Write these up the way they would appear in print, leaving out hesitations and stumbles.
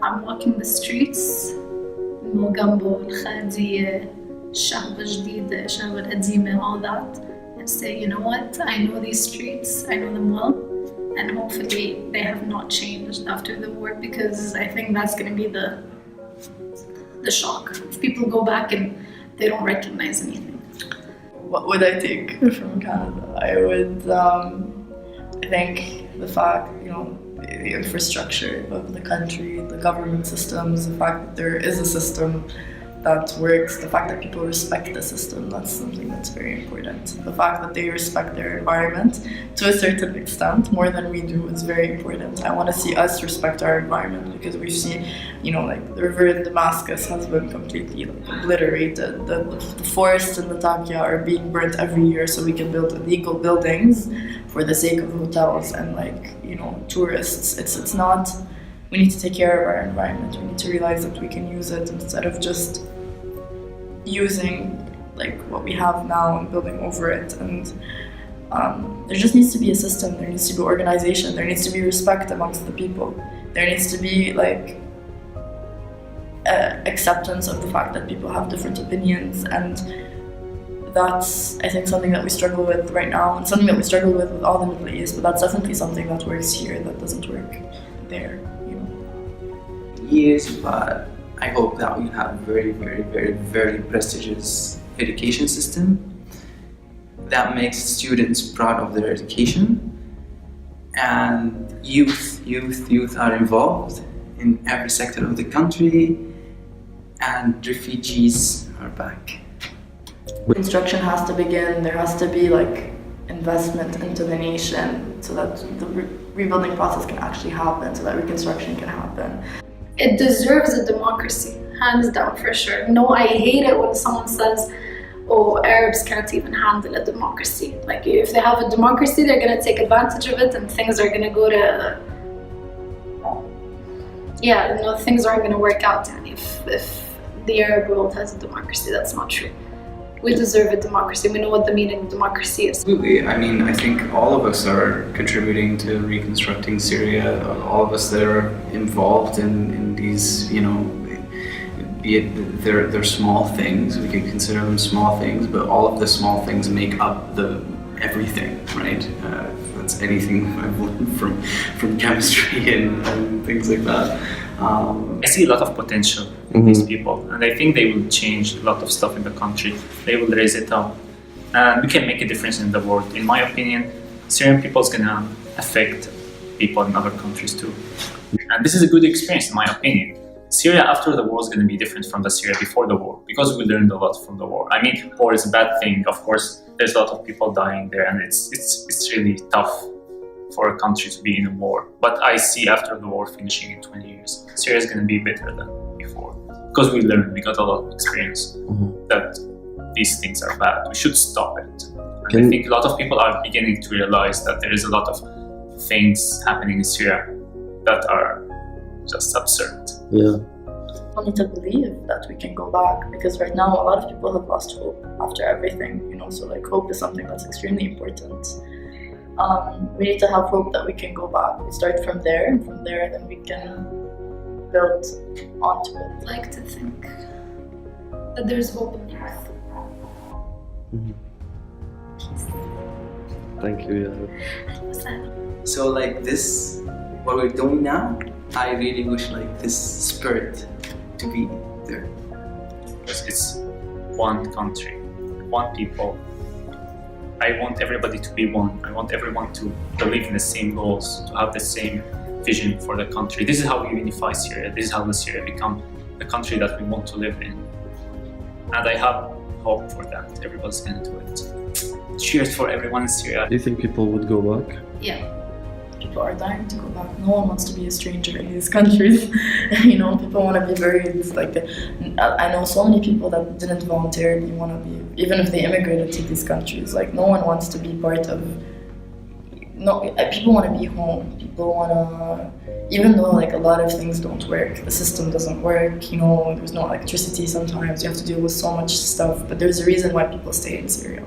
I'm walking the streets موجنبو الخادية الشهبة الجديدة الشهبة القديمة all that and say, you know what, I know these streets, I know them well, and hopefully they have not changed after the war, because I think that's going to be the shock if people go back and they don't recognize anything. What would I take from Canada? I would I think the fact, the infrastructure of the country, the government systems, the fact that there is a system that works, the fact that people respect the system, that's something that's very important. The fact that they respect their environment to a certain extent, more than we do, is very important. I want to see us respect our environment, because we've seen, the river in Damascus has been completely obliterated. The forests in Latakia are being burnt every year so we can build illegal buildings for the sake of hotels and tourists. It's not. We need to take care of our environment. We need to realize that we can use it instead of just using what we have now and building over it. And there just needs to be a system. There needs to be organization. There needs to be respect amongst the people. There needs to be acceptance of the fact that people have different opinions, and that's, I think, something that we struggle with right now, and something that we struggle with all the Middle East. But that's definitely something that works here that doesn't work there. Yes, but I hope that we have a very, very, very, very prestigious education system that makes students proud of their education, and youth are involved in every sector of the country, and refugees are back. Construction has to begin. There has to be investment into the nation so that the rebuilding process can actually happen, so that reconstruction can happen. It deserves a democracy, hands down, for sure. No, I hate it when someone says, oh, Arabs can't even handle a democracy. If they have a democracy, they're going to take advantage of it, and things are going to go to... things aren't going to work out if the Arab world has a democracy. That's not true. We deserve a democracy. We know what the meaning of democracy is. Absolutely. I think all of us are contributing to reconstructing Syria. All of us that are involved in these, be it they're small things. We can consider them small things, but all of the small things make up everything, right? That's anything I've learned from chemistry and things like that. I see a lot of potential in these people, and I think they will change a lot of stuff in the country. They will raise it up, and we can make a difference in the world. In my opinion, Syrian people is gonna affect people in other countries too, and this is a good experience in my opinion. Syria after the war is gonna be different from the Syria before the war, because we learned a lot from the war. War is a bad thing, of course. There's a lot of people dying there, and it's really tough for a country to be in a war. But I see after the war finishing in 20 years, Syria is going to be better than before. Because we learned, we got a lot of experience that these things are bad. We should stop it. And I think a lot of people are beginning to realize that there is a lot of things happening in Syria that are just absurd. Yeah. We need to believe that we can go back, because right now a lot of people have lost hope after everything, so hope is something that's extremely important. We need to have hope that we can go back. We start from there, and from there then we can build onto it. I'd like to think that there's hope in youth. Thank you. Yeah. So this, what we're doing now, I really wish this spirit to be there. It's one country, one people. I want everybody to be one. I want everyone to believe in the same goals, to have the same vision for the country. This is how we unify Syria. This is how the Syria become the country that we want to live in. And I have hope for that. Everybody's going to do it. Cheers for everyone in Syria. Do you think people would go back? Yeah. People are dying to go back. No one wants to be a stranger in these countries. People want to be buried. I know so many people that didn't voluntarily want to be, even if they immigrated to these countries. No one wants to be part of. No, people want to be home. People want to, even though a lot of things don't work, the system doesn't work. There's no electricity sometimes. You have to deal with so much stuff. But there's a reason why people stay in Syria.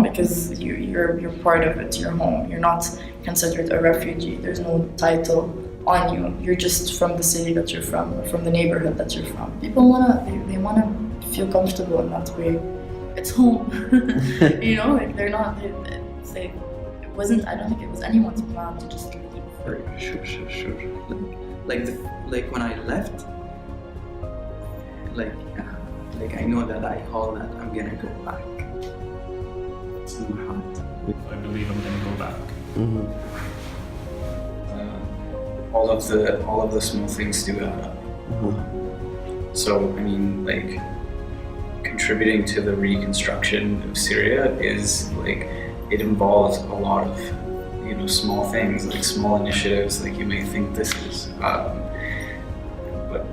Because you're part of it. You're home. You're not considered a refugee. There's no title on you. You're just from the city that you're from, or from the neighborhood that you're from. People wanna feel comfortable in that way. It's home, you know. Like they're not. It wasn't. I don't think it was anyone's plan to just leave. Sure. Like when I left, like I know that I call that I'm gonna go back. It's in my heart. I believe I'm gonna go back. Mm-hmm. All of the small things do add up. Mm-hmm. So I mean, like, contributing to the reconstruction of Syria is like, it involves a lot of, you know, small things, like small initiatives. Like you may think this is, but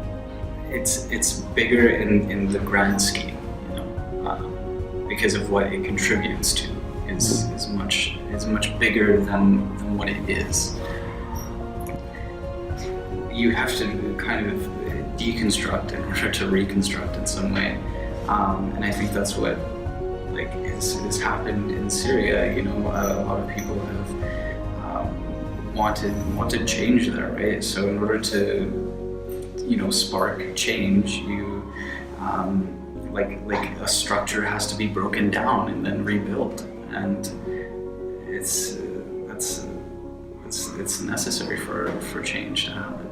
it's bigger in the grand scheme, you know, because of what it contributes to is much bigger than what it is. You have to kind of deconstruct in order to reconstruct in some way, and I think that's what has happened in Syria. You know, a lot of people have wanted change there, right? So in order to, you know, spark change, you like a structure has to be broken down and then rebuilt, and it's necessary for change to happen.